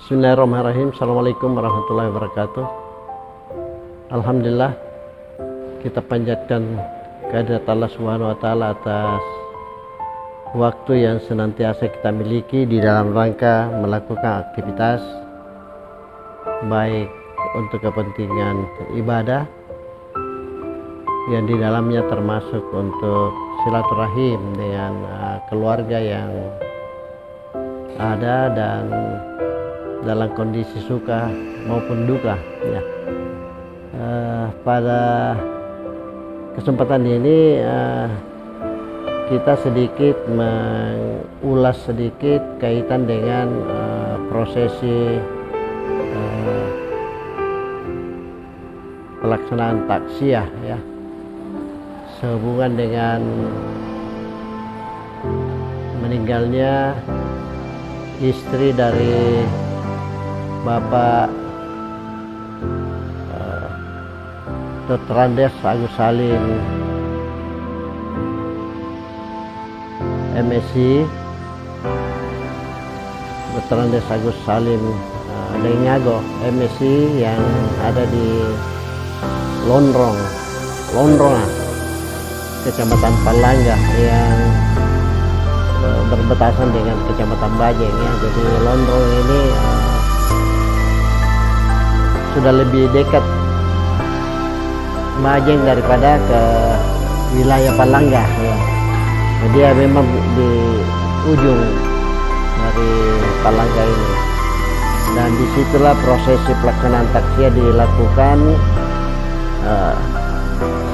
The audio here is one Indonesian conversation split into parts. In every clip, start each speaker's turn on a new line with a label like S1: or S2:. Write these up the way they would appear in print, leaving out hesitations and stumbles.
S1: Bismillahirrahmanirrahim. Assalamualaikum warahmatullahi wabarakatuh. Alhamdulillah, kita panjatkan kehadirat Allah Subhanahu wa taala atas waktu yang senantiasa kita miliki di dalam rangka melakukan aktivitas baik untuk kepentingan ibadah yang di dalamnya termasuk untuk silaturahim dengan keluarga yang ada dan dalam kondisi suka maupun duka ya. Pada kesempatan ini kita sedikit mengulas sedikit kaitan dengan prosesi pelaksanaan taksiyah ya, sehubungan dengan meninggalnya istri dari Bapak Dr. Andes Agus Salim MSc, Dr. Andes Agus Salim Dengago MSc yang ada di Lonrong, Kecamatan Palangga yang berbatasan dengan Kecamatan Bajeng ya. Jadi Lonrong ini sudah lebih dekat Bajeng daripada ke wilayah Palangga ya. Dia memang di ujung dari Palangga ini, dan disitulah prosesi pelaksanaan taksiyah dilakukan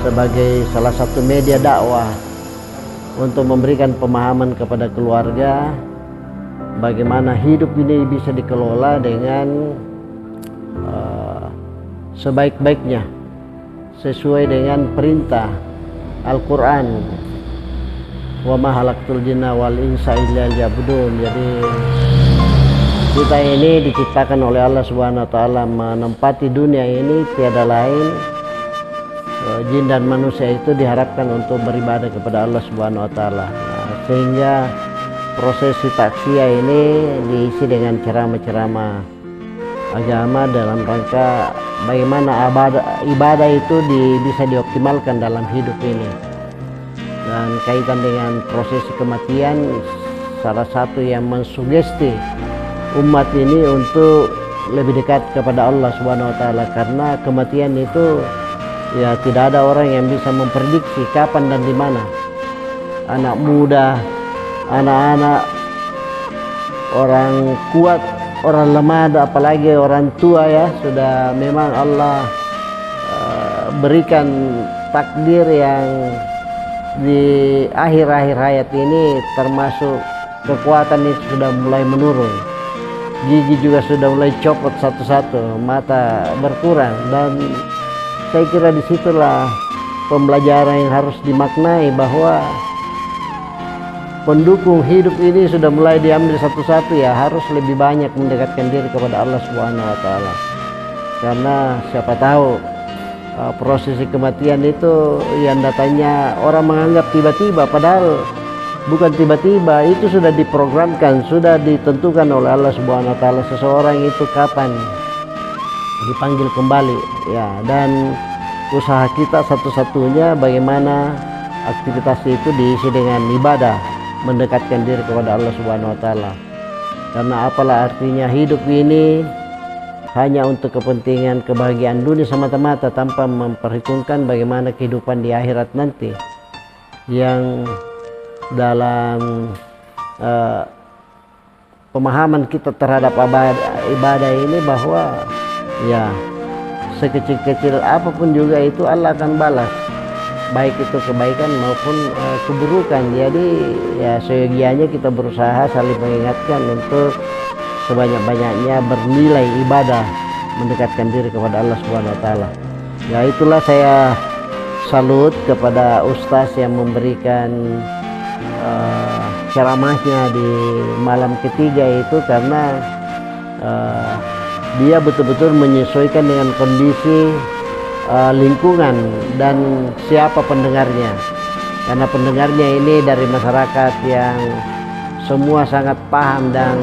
S1: sebagai salah satu media dakwah untuk memberikan pemahaman kepada keluarga bagaimana hidup ini bisa dikelola dengan sebaik-baiknya sesuai dengan perintah Al-Quran, wa ma khalaqtul jinna wal insa illa liya'budun. Jadi kita ini diciptakan oleh Allah Subhanahu wa taala menempati dunia ini tiada lain, jin dan manusia itu diharapkan untuk beribadah kepada Allah Subhanahu wa taala. Sehingga prosesi taksiyah ini diisi dengan ceramah-ceramah agama dalam rangka bagaimana ibadah itu bisa dioptimalkan dalam hidup ini. Dan kaitan dengan prosesi kematian, salah satu yang mensugesti umat ini untuk lebih dekat kepada Allah Subhanahu wa taala, karena kematian itu ya tidak ada orang yang bisa memprediksi kapan dan di mana. Anak muda, anak-anak, orang kuat, orang lemah, apalagi orang tua ya, sudah memang Allah berikan takdir yang di akhir-akhir hayat ini termasuk kekuatan ini sudah mulai menurun, gigi juga sudah mulai copot satu-satu, mata berkurang. Dan saya kira disitulah pembelajaran yang harus dimaknai bahwa pendukung hidup ini sudah mulai diambil satu-satu ya, harus lebih banyak mendekatkan diri kepada Allah Subhanahu wa taala. Karena siapa tahu prosesi kematian itu yang datanya orang menganggap tiba-tiba, padahal bukan tiba-tiba, itu sudah diprogramkan, sudah ditentukan oleh Allah Subhanahu wa taala seseorang itu kapan dipanggil kembali ya. Dan usaha kita satu-satunya bagaimana aktivitas itu diisi dengan ibadah, mendekatkan diri kepada Allah Subhanahu wa taala. Karena apalah artinya hidup ini hanya untuk kepentingan kebahagiaan dunia semata-mata tanpa memperhitungkan bagaimana kehidupan di akhirat nanti, yang dalam pemahaman kita terhadap ibadah ini bahwa ya sekecil-kecil apapun juga itu Allah akan balas, baik itu kebaikan maupun keburukan. Jadi ya seyogianya kita berusaha saling mengingatkan untuk sebanyak-banyaknya bernilai ibadah, mendekatkan diri kepada Allah Subhanahu wa taala. Ya itulah saya salut kepada ustaz yang memberikan ceramahnya di malam ketiga itu, karena dia betul-betul menyesuaikan dengan kondisi lingkungan dan siapa pendengarnya. Karena pendengarnya ini dari masyarakat yang semua sangat paham dan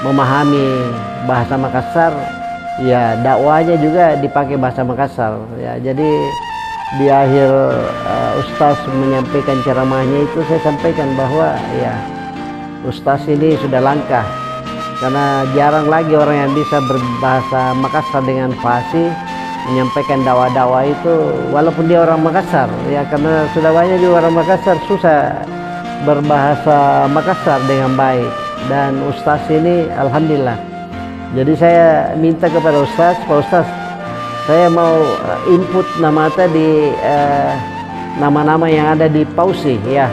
S1: memahami bahasa Makassar, ya dakwahnya juga dipakai bahasa Makassar ya. Jadi di akhir Ustaz menyampaikan ceramahnya itu saya sampaikan bahwa ya Ustaz ini sudah langka, karena jarang lagi orang yang bisa berbahasa Makassar dengan fasih menyampaikan dakwah-dakwah itu, walaupun dia orang Makassar ya, karena sudah banyak juga orang Makassar susah berbahasa Makassar dengan baik. Dan Ustaz ini alhamdulillah. Jadi saya minta kepada Ustaz, Pak Ustaz, saya mau input nama tadi nama-nama yang ada di Pausi ya.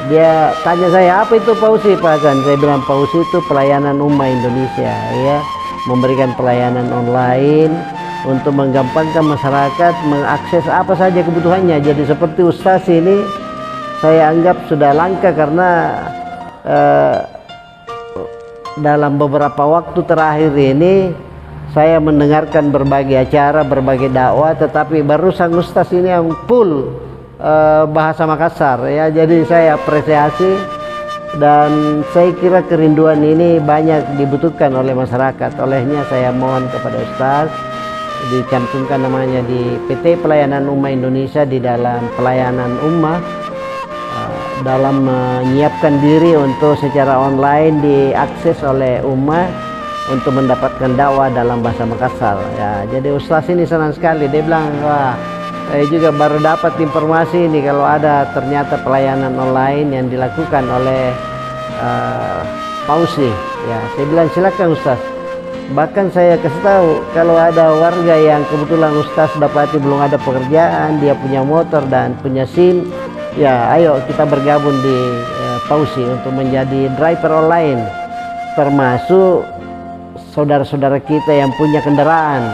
S1: Dia tanya saya, apa itu Pausi Pak Hasan? Saya bilang Pausi itu pelayanan ummah Indonesia ya, memberikan pelayanan online untuk menggampangkan masyarakat mengakses apa saja kebutuhannya. Jadi seperti Ustaz ini saya anggap sudah langka, karena dalam beberapa waktu terakhir ini saya mendengarkan berbagai acara, berbagai dakwah, tetapi barusan Ustaz ini yang full bahasa Makassar ya. Jadi saya apresiasi, dan saya kira kerinduan ini banyak dibutuhkan oleh masyarakat. Olehnya saya mohon kepada Ustaz dicantumkan namanya di PT Pelayanan Ummah Indonesia di dalam pelayanan ummah, dalam menyiapkan diri untuk secara online diakses oleh ummah untuk mendapatkan dakwah dalam bahasa Makassar ya. Jadi Ustaz ini senang sekali, dia bilang, wah saya juga baru dapat informasi ini kalau ada ternyata pelayanan online yang dilakukan oleh Pausi ya. Saya bilang silakan Ustaz, bahkan saya kasih tahu kalau ada warga yang kebetulan Ustaz dapati belum ada pekerjaan, dia punya motor dan punya SIM ya, ayo kita bergabung di Pausi untuk menjadi driver online, termasuk saudara-saudara kita yang punya kendaraan.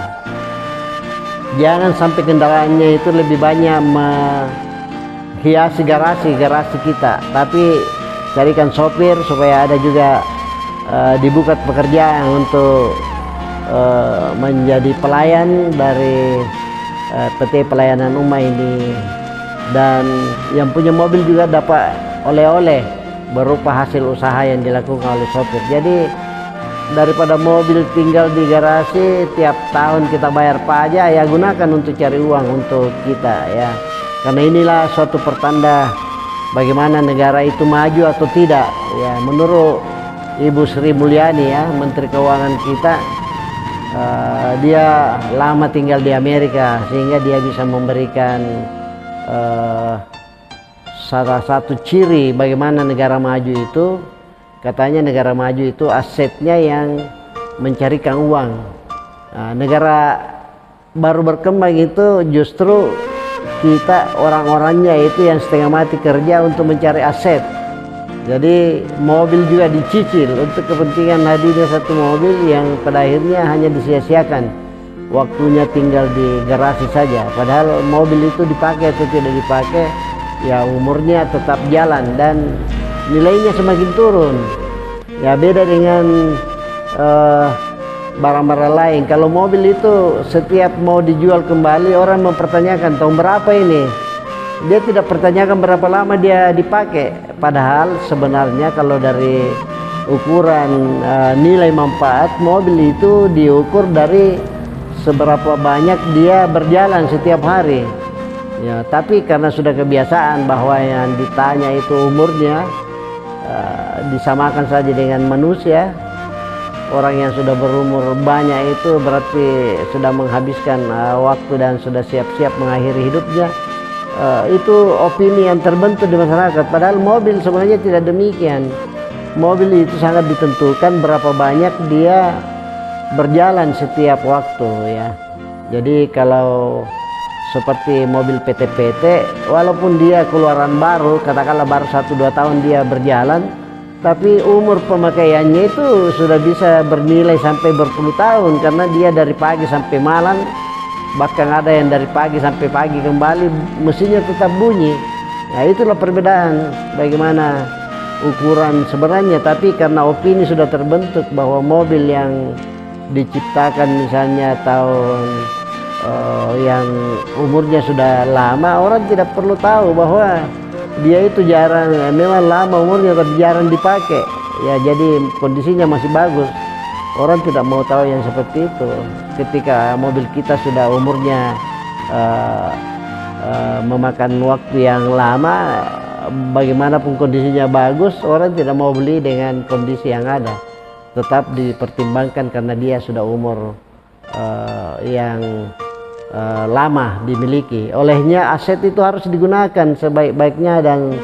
S1: Jangan sampai kendaraannya itu lebih banyak menghiasi garasi kita, tapi carikan sopir supaya ada juga dibuka pekerjaan untuk menjadi pelayan dari PT Pelayanan Ummah ini. Dan yang punya mobil juga dapat oleh-oleh berupa hasil usaha yang dilakukan oleh sopir. Jadi daripada mobil tinggal di garasi tiap tahun kita bayar pajak, ya gunakan untuk cari uang untuk kita ya. Karena inilah suatu pertanda bagaimana negara itu maju atau tidak ya. Menurut Ibu Sri Mulyani ya, Menteri Keuangan kita, dia lama tinggal di Amerika sehingga dia bisa memberikan salah satu ciri bagaimana negara maju itu. Katanya negara maju itu asetnya yang mencarikan uang. Nah, negara baru berkembang itu justru kita orang-orangnya itu yang setengah mati kerja untuk mencari aset. Jadi mobil juga dicicil untuk kepentingan hadirnya satu mobil yang pada akhirnya hanya disia-siakan. Waktunya tinggal di garasi saja, padahal mobil itu dipakai atau tidak dipakai ya umurnya tetap jalan dan nilainya semakin turun ya. Beda dengan barang-barang lain. Kalau mobil itu setiap mau dijual kembali orang mempertanyakan tahun berapa ini, dia tidak pertanyakan berapa lama dia dipakai, padahal sebenarnya kalau dari ukuran nilai manfaat mobil itu diukur dari seberapa banyak dia berjalan setiap hari ya. Tapi karena sudah kebiasaan bahwa yang ditanya itu umurnya, disamakan saja dengan manusia. Orang yang sudah berumur banyak itu berarti sudah menghabiskan waktu dan sudah siap-siap mengakhiri hidupnya. Itu opini yang terbentuk di masyarakat, padahal mobil sebenarnya tidak demikian. Mobil itu sangat ditentukan berapa banyak dia berjalan setiap waktu ya. Jadi kalau seperti mobil PT-PT, walaupun dia keluaran baru, katakanlah baru 1-2 tahun dia berjalan, tapi umur pemakaiannya itu sudah bisa bernilai sampai berpuluh tahun, karena dia dari pagi sampai malam, bahkan ada yang dari pagi sampai pagi kembali mesinnya tetap bunyi. Nah, itulah perbedaan bagaimana ukuran sebenarnya. Tapi karena opini sudah terbentuk bahwa mobil yang diciptakan misalnya tahun yang umurnya sudah lama, orang tidak perlu tahu bahwa dia itu jarang, memang lama umurnya tapi jarang dipakai ya jadi kondisinya masih bagus. Orang tidak mau tahu yang seperti itu. Ketika mobil kita sudah umurnya memakan waktu yang lama, bagaimanapun kondisinya bagus, orang tidak mau beli dengan kondisi yang ada. Tetap dipertimbangkan karena dia sudah umur yang lama dimiliki. Olehnya aset itu harus digunakan sebaik-baiknya dan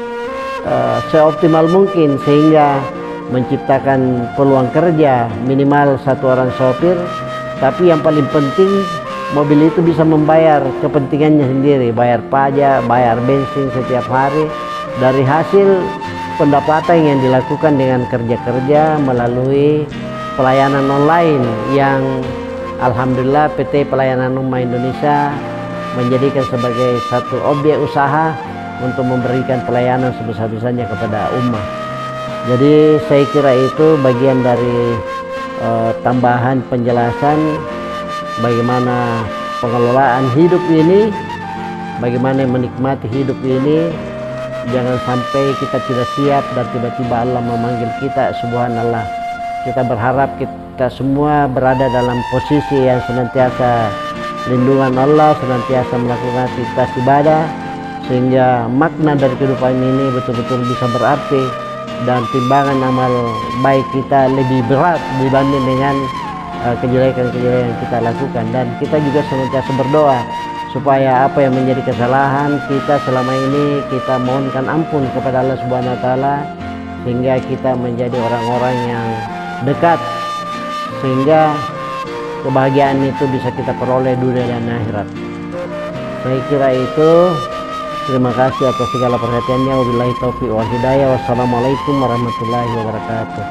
S1: seoptimal mungkin sehingga menciptakan peluang kerja minimal satu orang sopir. Tapi yang paling penting, mobil itu bisa membayar kepentingannya sendiri, bayar pajak, bayar bensin setiap hari dari hasil pendapatan yang dilakukan dengan kerja-kerja melalui pelayanan online yang alhamdulillah PT Pelayanan Umum Indonesia menjadikan sebagai satu objek usaha untuk memberikan pelayanan sebesar-besarnya kepada umat. Jadi saya kira itu bagian dari tambahan penjelasan bagaimana pengelolaan hidup ini, bagaimana menikmati hidup ini. Jangan sampai kita tidak siap dan tiba-tiba Allah memanggil kita, subhanallah. Kita berharap kita semua berada dalam posisi yang senantiasa lindungan Allah, senantiasa melakukan aktivitas ibadah, sehingga makna dari kehidupan ini betul-betul bisa berarti dan timbangan amal baik kita lebih berat dibanding dengan kejelekan-kejelekan yang kita lakukan. Dan kita juga senantiasa berdoa supaya apa yang menjadi kesalahan kita selama ini kita mohonkan ampun kepada Allah Subhanahu wa taala, sehingga kita menjadi orang-orang yang dekat, sehingga kebahagiaan itu bisa kita peroleh dunia dan akhirat. Saya kira itu. Terima kasih atas segala perhatiannya. Wabillahi taufiq wal hidayah. Wassalamualaikum warahmatullahi wabarakatuh.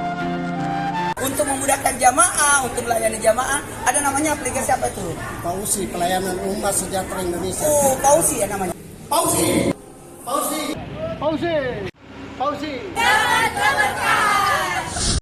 S2: Untuk memudahkan jamaah, untuk melayani jamaah, ada namanya aplikasi apa itu?
S3: Pausi, Pelayanan Umat Sejahtera Indonesia.
S2: Oh, Pausi ya namanya.
S3: Pausi. Pausi. Pausi. Pausi. Jangan